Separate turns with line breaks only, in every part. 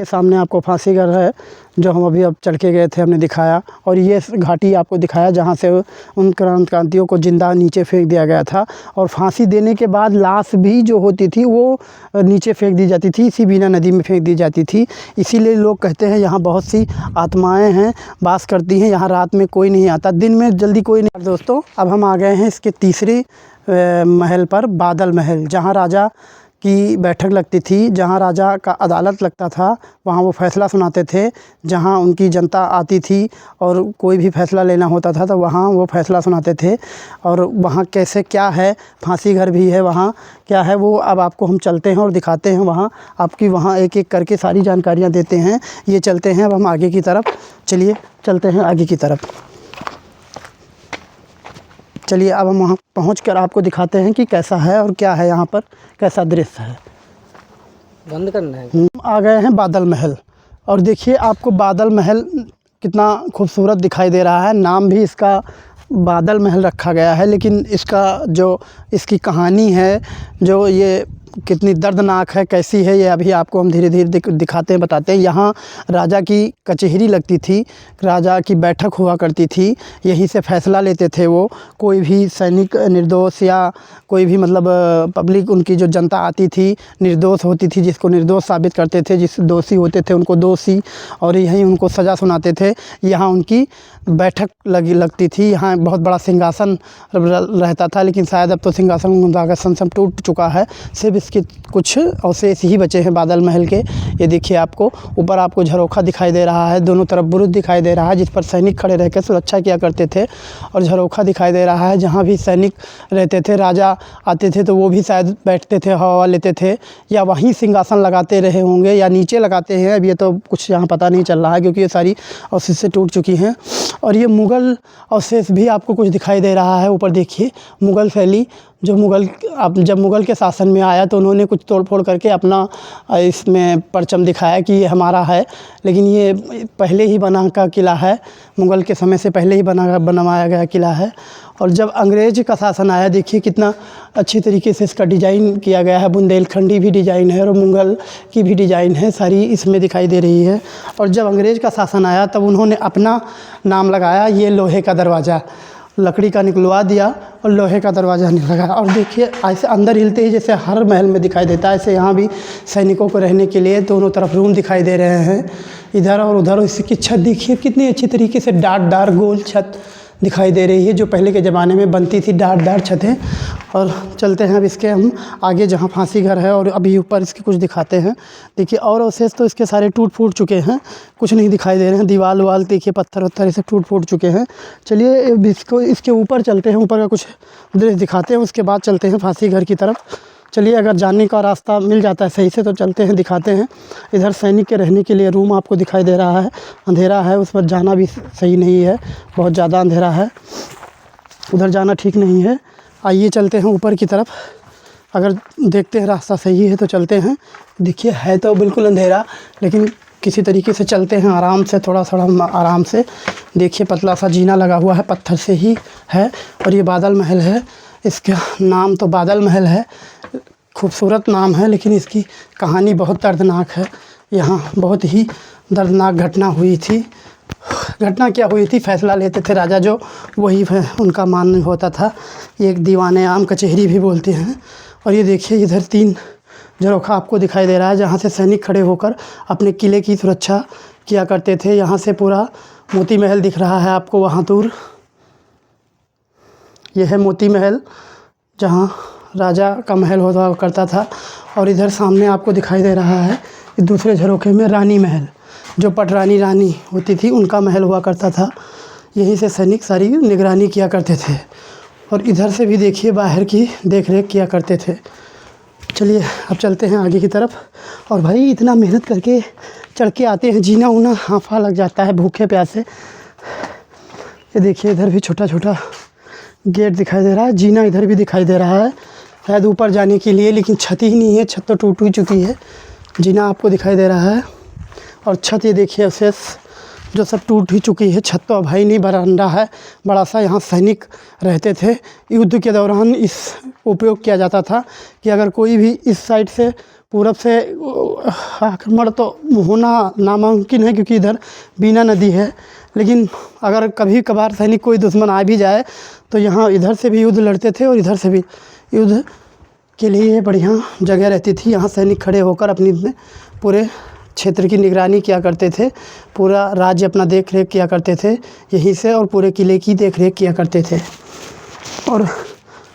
ये सामने आपको फांसी घर है जो हम अभी चल के गए थे, हमने दिखाया। और ये घाटी आपको दिखाया जहाँ से उन क्रांतिकारियों को जिंदा नीचे फेंक दिया गया था। और फांसी देने के बाद लाश भी जो होती थी वो नीचे फेंक दी जाती थी, इसी बीना नदी में फेंक दी जाती थी। इसीलिए लोग कहते हैं यहाँ बहुत सी आत्माएँ हैं, वास करती हैं। यहाँ रात में कोई नहीं आता, दिन में जल्दी कोई नहीं। दोस्तों अब हम आ गए हैं इसके तीसरे महल पर, बादल महल, जहाँ राजा की बैठक लगती थी, जहाँ राजा का अदालत लगता था, वहाँ वो फ़ैसला सुनाते थे, जहाँ उनकी जनता आती थी और कोई भी फ़ैसला लेना होता था तो वहाँ वो फ़ैसला सुनाते थे। और वहाँ कैसे क्या है, फांसी घर भी है, वहाँ क्या है वो अब आपको हम चलते हैं और दिखाते हैं। वहाँ आपकी वहाँ एक एक करके सारी जानकारियाँ देते हैं। ये चलते हैं अब हम आगे की तरफ, चलिए चलते हैं आगे की तरफ। चलिए अब हम वहाँ पहुँचकर आपको दिखाते हैं कि कैसा है और क्या है यहाँ पर, कैसा दृश्य है।
बंद करना है।
आ गए हैं बादल महल और देखिए आपको बादल महल कितना खूबसूरत दिखाई दे रहा है। नाम भी इसका बादल महल रखा गया है, लेकिन इसका जो इसकी कहानी है, जो ये कितनी दर्दनाक है, कैसी है, ये अभी आपको हम धीरे धीरे दिखाते हैं, बताते हैं। यहाँ राजा की कचहरी लगती थी, राजा की बैठक हुआ करती थी, यहीं से फ़ैसला लेते थे वो। कोई भी सैनिक निर्दोष या कोई भी मतलब पब्लिक, उनकी जो जनता आती थी निर्दोष होती थी, जिसको निर्दोष साबित करते थे, जिस दोषी होते थे उनको दोषी, और यहीं उनको सज़ा सुनाते थे। यहाँ उनकी बैठक लगती थी। यहाँ बहुत बड़ा सिंहासन रहता था, लेकिन शायद अब तो सिंहासन सब टूट चुका है, सिर्फ इसके कुछ अवशेष ही बचे हैं बादल महल के। ये देखिए आपको ऊपर आपको झरोखा दिखाई दे रहा है, दोनों तरफ बुरुज दिखाई दे रहा है जिस पर सैनिक खड़े रहकर सुरक्षा किया करते थे, और झरोखा दिखाई दे रहा है जहाँ भी सैनिक रहते थे, राजा आते थे तो वो भी शायद बैठते थे, हवा लेते थे, या वहीं सिंहासन लगाते रहे होंगे या नीचे लगाते हैं। अब ये तो कुछ यहाँ पता नहीं चल रहा है क्योंकि ये सारी अवशेष टूट चुकी हैं। और ये मुग़ल अवशेष भी आपको कुछ दिखाई दे रहा है। ऊपर देखिए मुग़ल शैली, जो जब मुग़ल के शासन में आया तो उन्होंने कुछ तोड़ फोड़ करके अपना इसमें परचम दिखाया कि ये हमारा है, लेकिन ये पहले ही बना का किला है, मुग़ल के समय से पहले ही बनवाया गया किला है। और जब अंग्रेज़ का शासन आया, देखिए कितना अच्छी तरीके से इसका डिज़ाइन किया गया है, बुंदेलखंडी भी डिज़ाइन है और मुग़ल की भी डिज़ाइन है, सारी इसमें दिखाई दे रही है। और जब अंग्रेज़ का शासन आया तब उन्होंने अपना नाम लगाया, ये लोहे का दरवाज़ा, लकड़ी का निकलवा दिया और लोहे का दरवाज़ा लगाया। और देखिए ऐसे अंदर हिलते ही जैसे हर महल में दिखाई देता है, ऐसे यहाँ भी सैनिकों को रहने के लिए दोनों तरफ रूम दिखाई दे रहे हैं, इधर और उधर। इसकी छत देखिए कितनी अच्छी तरीके से डार्कदार गोल छत दिखाई दे रही है, जो पहले के ज़माने में बनती थी, डार्कदार छतें। और चलते हैं अब इसके हम आगे जहाँ फांसी घर है, और अभी ऊपर इसके कुछ दिखाते हैं। देखिए और अवशेष तो इसके सारे टूट फूट चुके हैं, कुछ नहीं दिखाई दे रहे हैं। दीवार वाल देखिए, पत्थर वत्थर इसे टूट फूट चुके हैं। चलिए इसके ऊपर चलते हैं, ऊपर का कुछ दृश्य दिखाते हैं, उसके बाद चलते हैं फांसी घर की तरफ। चलिए अगर जाने का रास्ता मिल जाता है सही से तो चलते हैं, दिखाते हैं। इधर सैनिक के रहने के लिए रूम आपको दिखाई दे रहा है, अंधेरा है, उस पर जाना भी सही नहीं है, बहुत ज़्यादा अंधेरा है, उधर जाना ठीक नहीं है। आइए चलते हैं ऊपर की तरफ, अगर देखते हैं रास्ता सही है तो चलते हैं। देखिए है तो बिल्कुल अंधेरा, लेकिन किसी तरीके से चलते हैं आराम से, थोड़ा थोड़ा आराम से। देखिए पतला सा जीना लगा हुआ है, पत्थर से ही है। और ये बादल महल है, इसका नाम तो बादल महल है, खूबसूरत नाम है, लेकिन इसकी कहानी बहुत दर्दनाक है। यहाँ बहुत ही दर्दनाक घटना हुई थी। घटना क्या हुई थी, फ़ैसला लेते थे राजा जो, वही उनका मान्य होता था। ये एक दीवाने आम कचहरी भी बोलते हैं। और ये देखिए इधर 3 झरोखा आपको दिखाई दे रहा है, जहाँ से सैनिक खड़े होकर अपने किले की सुरक्षा किया करते थे। यहाँ से पूरा मोती महल दिख रहा है आपको वहाँ दूर, यह है मोती महल जहाँ राजा का महल हुआ करता था। और इधर सामने आपको दिखाई दे रहा है दूसरे झरोखे में रानी महल, जो पटरानी रानी होती थी उनका महल हुआ करता था। यहीं से सैनिक सारी निगरानी किया करते थे। और इधर से भी देखिए बाहर की देख रेख किया करते थे। चलिए अब चलते हैं आगे की तरफ। और भाई इतना मेहनत करके चढ़ के आते हैं, जीना उना हांफा लग जाता है भूखे प्यासे। ये देखिए इधर भी छोटा छोटा गेट दिखाई दे रहा है, जीना इधर भी दिखाई दे रहा है, शायद ऊपर जाने के लिए, लेकिन छत ही नहीं है, छत तो टूट ही चुकी है। जीना आपको दिखाई दे रहा है और छत ये देखिए अवशेष जो सब टूट ही चुकी है। छत तो अब है ही नहीं, बरामदा है बड़ा सा, यहाँ सैनिक रहते थे। युद्ध के दौरान इस उपयोग किया जाता था कि अगर कोई भी इस साइड से पूरब से आक्रमण तो होना नामुमकिन है, क्योंकि इधर बीना नदी है। लेकिन अगर कभी कभार सैनिक कोई दुश्मन आ भी जाए तो यहाँ इधर से भी युद्ध लड़ते थे और इधर से भी युद्ध के लिए बढ़िया जगह रहती थी। यहाँ सैनिक खड़े होकर अपनी पूरे क्षेत्र की निगरानी किया करते थे, पूरा राज्य अपना देख रेख किया करते थे यहीं से, और पूरे किले की देख रेख किया करते थे। और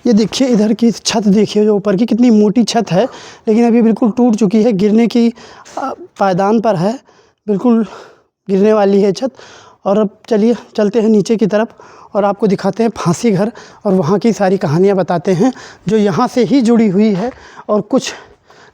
ये देखिए इधर की छत देखिए, जो ऊपर की कितनी मोटी छत है, लेकिन अभी बिल्कुल टूट चुकी है, गिरने की पायदान पर है, बिल्कुल गिरने वाली है छत। और अब चलिए चलते हैं नीचे की तरफ और आपको दिखाते हैं फांसी घर, और वहाँ की सारी कहानियाँ बताते हैं जो यहाँ से ही जुड़ी हुई है। और कुछ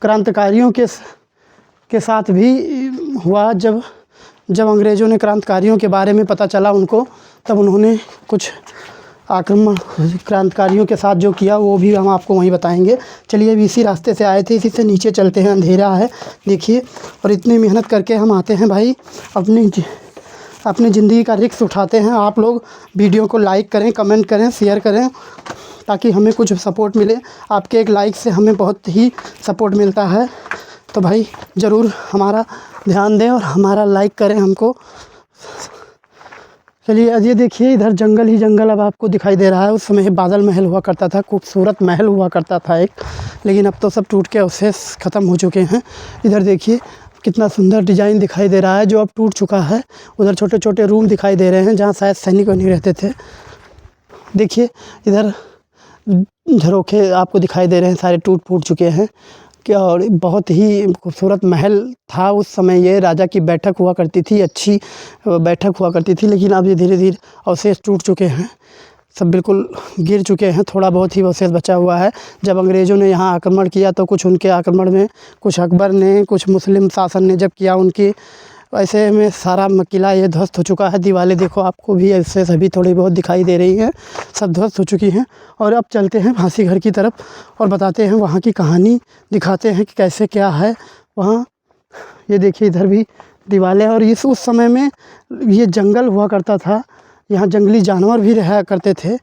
क्रांतिकारियों के साथ भी हुआ। जब अंग्रेज़ों ने क्रांतिकारियों के बारे में पता चला उनको, तब उन्होंने कुछ आक्रमण क्रांतिकारियों के साथ जो किया वो भी हम आपको वहीं बताएंगे। चलिए अभी इसी रास्ते से आए थे, इसी से नीचे चलते हैं, अंधेरा है देखिए। और इतनी मेहनत करके हम आते हैं भाई, अपनी ज़िंदगी का रिस्क उठाते हैं। आप लोग वीडियो को लाइक करें, कमेंट करें, शेयर करें, ताकि हमें कुछ सपोर्ट मिले। आपके एक लाइक से हमें बहुत ही सपोर्ट मिलता है, तो भाई ज़रूर हमारा ध्यान दें और हमारा लाइक करें हमको। चलिए ये देखिए इधर जंगल ही जंगल अब आपको दिखाई दे रहा है। उस समय बादल महल हुआ करता था, खूबसूरत महल हुआ करता था एक, लेकिन अब तो सब टूट के अवशेष ख़त्म हो चुके हैं। इधर देखिए कितना सुंदर डिज़ाइन दिखाई दे रहा है, जो अब टूट चुका है। उधर छोटे छोटे रूम दिखाई दे रहे हैं जहाँ शायद सैनिक नहीं रहते थे। देखिए इधर झरोखे आपको दिखाई दे रहे हैं, सारे टूट फूट चुके हैं क्या। और बहुत ही खूबसूरत महल था उस समय, ये राजा की बैठक हुआ करती थी, अच्छी बैठक हुआ करती थी। लेकिन अब ये धीरे धीरे अवशेष टूट चुके हैं, सब बिल्कुल गिर चुके हैं, थोड़ा बहुत ही अवशेष बचा हुआ है। जब अंग्रेज़ों ने यहाँ आक्रमण किया तो कुछ उनके आक्रमण में, कुछ अकबर ने, कुछ मुस्लिम शासन ने जब किया उनकी, ऐसे में सारा किला ये ध्वस्त हो चुका है। दीवारें देखो आपको भी ऐसे सभी थोड़ी बहुत दिखाई दे रही हैं, सब ध्वस्त हो चुकी हैं। और अब चलते हैं फांसी घर की तरफ और बताते हैं वहाँ की कहानी, दिखाते हैं कि कैसे क्या है वहाँ। ये देखिए इधर भी दीवारें, और उस समय में ये जंगल हुआ करता था, यहाँ जंगली जानवर भी रहा करते थे,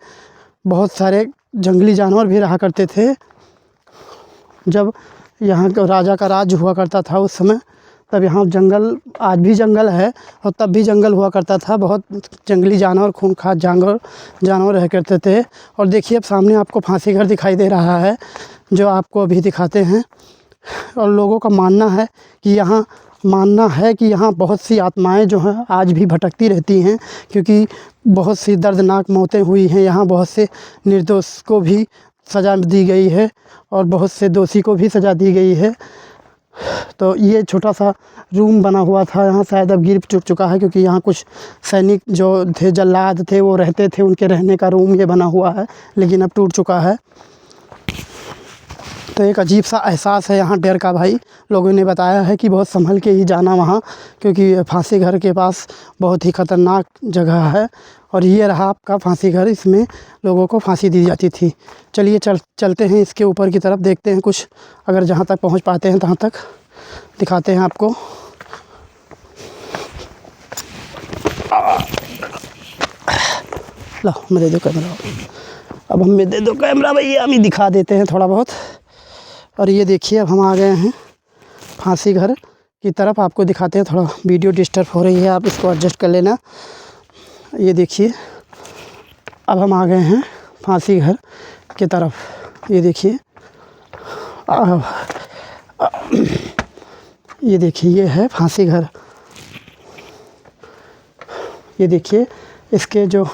बहुत सारे जंगली जानवर भी रहा करते थे। जब यहाँ राजा का राज हुआ करता था उस समय, तब यहाँ जंगल, आज भी जंगल है और तब भी जंगल हुआ करता था। बहुत जंगली जानवर, खूंखार जानवर रह करते थे। और देखिए अब सामने आपको फांसी घर दिखाई दे रहा है, जो आपको अभी दिखाते हैं। और लोगों का मानना है कि यहाँ बहुत सी आत्माएं जो हैं आज भी भटकती रहती हैं, क्योंकि बहुत सी दर्दनाक मौतें हुई हैं यहाँ। बहुत से निर्दोष को भी सज़ा दी गई है और बहुत से दोषी को भी सज़ा दी गई है। तो ये छोटा सा रूम बना हुआ था यहाँ, शायद अब गिर चुका है, क्योंकि यहाँ कुछ सैनिक जो थे, जल्लाद थे, वो रहते थे, उनके रहने का रूम ये बना हुआ है, लेकिन अब टूट चुका है। तो एक अजीब सा एहसास है यहाँ डर का भाई। लोगों ने बताया है कि बहुत संभल के ही जाना वहाँ, क्योंकि फांसी घर के पास बहुत ही ख़तरनाक जगह है। और ये रहा आपका फांसी घर, इसमें लोगों को फांसी दी जाती थी। चलिए चलते हैं इसके ऊपर की तरफ, देखते हैं कुछ, अगर जहाँ तक पहुँच पाते हैं तहाँ तक दिखाते हैं आपको। लो मैं दे दो कैमरा, अब हमें दे दो कैमरा भैया, हम ही दिखा देते हैं थोड़ा बहुत। और ये देखिए अब हम आ गए हैं फांसी घर की तरफ, आपको दिखाते हैं। थोड़ा वीडियो डिस्टर्ब हो रही है, आप इसको एडजस्ट कर लेना। ये देखिए अब हम आ गए हैं फांसी घर की तरफ। ये देखिए ये देखिए ये है फांसी घर। ये देखिए इसके जो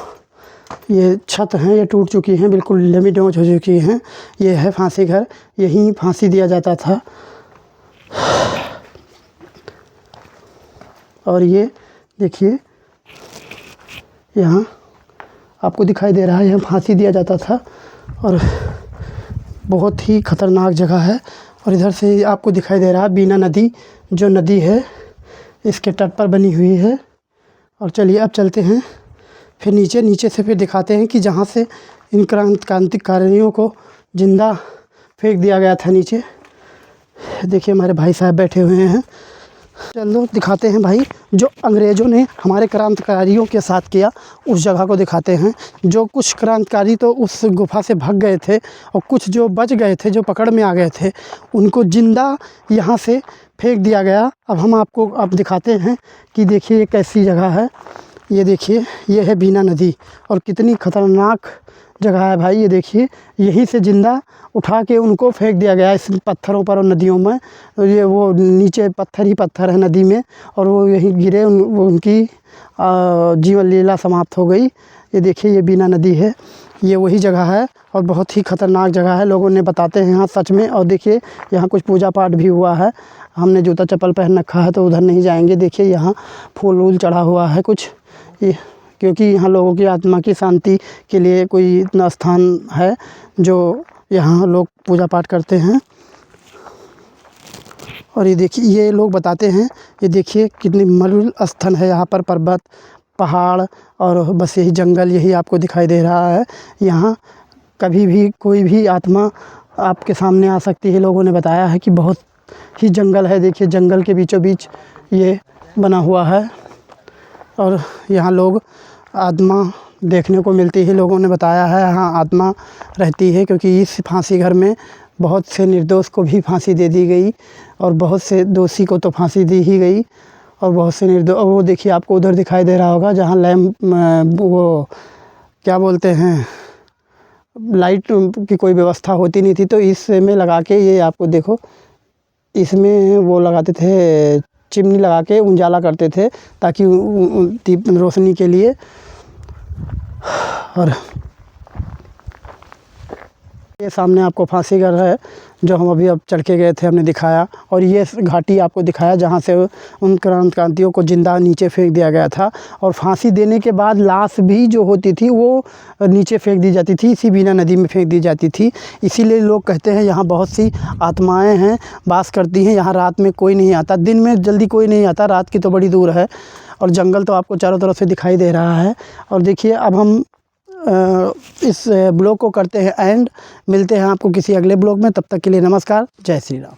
ये छत हैं ये टूट चुकी हैं, बिल्कुल लेमी-डोज हो चुकी हैं। ये है फांसी घर, यहीं फांसी दिया जाता था। और ये देखिए यहाँ आपको दिखाई दे रहा है, यहाँ फांसी दिया जाता था। और बहुत ही ख़तरनाक जगह है। और इधर से आपको दिखाई दे रहा है बीना नदी, जो नदी है इसके तट पर बनी हुई है। और चलिए अब चलते हैं फिर नीचे से फिर दिखाते हैं कि जहाँ से इन क्रांतिकारियों को ज़िंदा फेंक दिया गया था नीचे। देखिए हमारे भाई साहब बैठे हुए हैं, चलो दिखाते हैं भाई, जो अंग्रेज़ों ने हमारे क्रांतिकारियों के साथ किया उस जगह को दिखाते हैं। जो कुछ क्रांतिकारी तो उस गुफ़ा से भाग गए थे और कुछ जो बच गए थे, जो पकड़ में आ गए थे, उनको ज़िंदा यहाँ से फेंक दिया गया। अब हम आपको अब दिखाते हैं कि देखिए ये कैसी जगह है। ये देखिए, ये है बीना नदी और कितनी ख़तरनाक जगह है भाई। ये देखिए, यहीं से ज़िंदा उठा के उनको फेंक दिया गया इस पत्थरों पर और नदियों में। और ये वो नीचे पत्थर ही पत्थर है नदी में, और वो यहीं गिरे, उनकी जीवन लीला समाप्त हो गई। ये देखिए, ये बीना नदी है, ये वही जगह है और बहुत ही ख़तरनाक जगह है। लोगों ने बताते हैं यहाँ सच में। और देखिए, यहाँ कुछ पूजा पाठ भी हुआ है। हमने जूता चप्पल पहन रखा है तो उधर नहीं जाएंगे। देखिए, यहाँ फूल वूल चढ़ा हुआ है कुछ, ये क्योंकि यहाँ लोगों की आत्मा की शांति के लिए कोई इतना स्थान है जो यहाँ लोग पूजा पाठ करते हैं। और ये देखिए, ये लोग बताते हैं, ये देखिए कितनी मरुल स्थल है यहाँ पर, पर्वत पहाड़ और बस यही जंगल, यही आपको दिखाई दे रहा है। यहाँ कभी भी कोई भी आत्मा आपके सामने आ सकती है। लोगों ने बताया है कि बहुत ही जंगल है। देखिए, जंगल के बीचों बीच ये बना हुआ है और यहाँ लोग आत्मा देखने को मिलती है। लोगों ने बताया है यहाँ आत्मा रहती है, क्योंकि इस फांसी घर में बहुत से निर्दोष को भी फांसी दे दी गई और बहुत से दोषी को तो फांसी दी ही गई और बहुत से निर्दोष। वो देखिए, आपको उधर दिखाई दे रहा होगा जहाँ लैंप, वो क्या बोलते हैं, लाइट की कोई व्यवस्था होती नहीं थी, तो इसमें लगा के, ये आपको देखो, इसमें वो लगाते थे, चिमनी लगा के उजाला करते थे ताकि दीप रोशनी के लिए। और ये सामने आपको फांसी घर है जो हम अभी अब चढ़ के गए थे, हमने दिखाया। और ये घाटी आपको दिखाया जहाँ से उन क्रांतिकारियों को ज़िंदा नीचे फेंक दिया गया था। और फांसी देने के बाद लाश भी जो होती थी वो नीचे फेंक दी जाती थी, इसी बीना नदी में फेंक दी जाती थी। इसीलिए लोग कहते हैं यहाँ बहुत सी आत्माएं हैं, वास करती हैं। यहाँ रात में कोई नहीं आता, दिन में जल्दी कोई नहीं आता, रात की तो बड़ी दूर है। और जंगल तो आपको चारों तरफ से दिखाई दे रहा है। और देखिए, अब हम इस ब्लॉग को करते हैं एंड। मिलते हैं आपको किसी अगले ब्लॉग में, तब तक के लिए नमस्कार, जय श्री राम।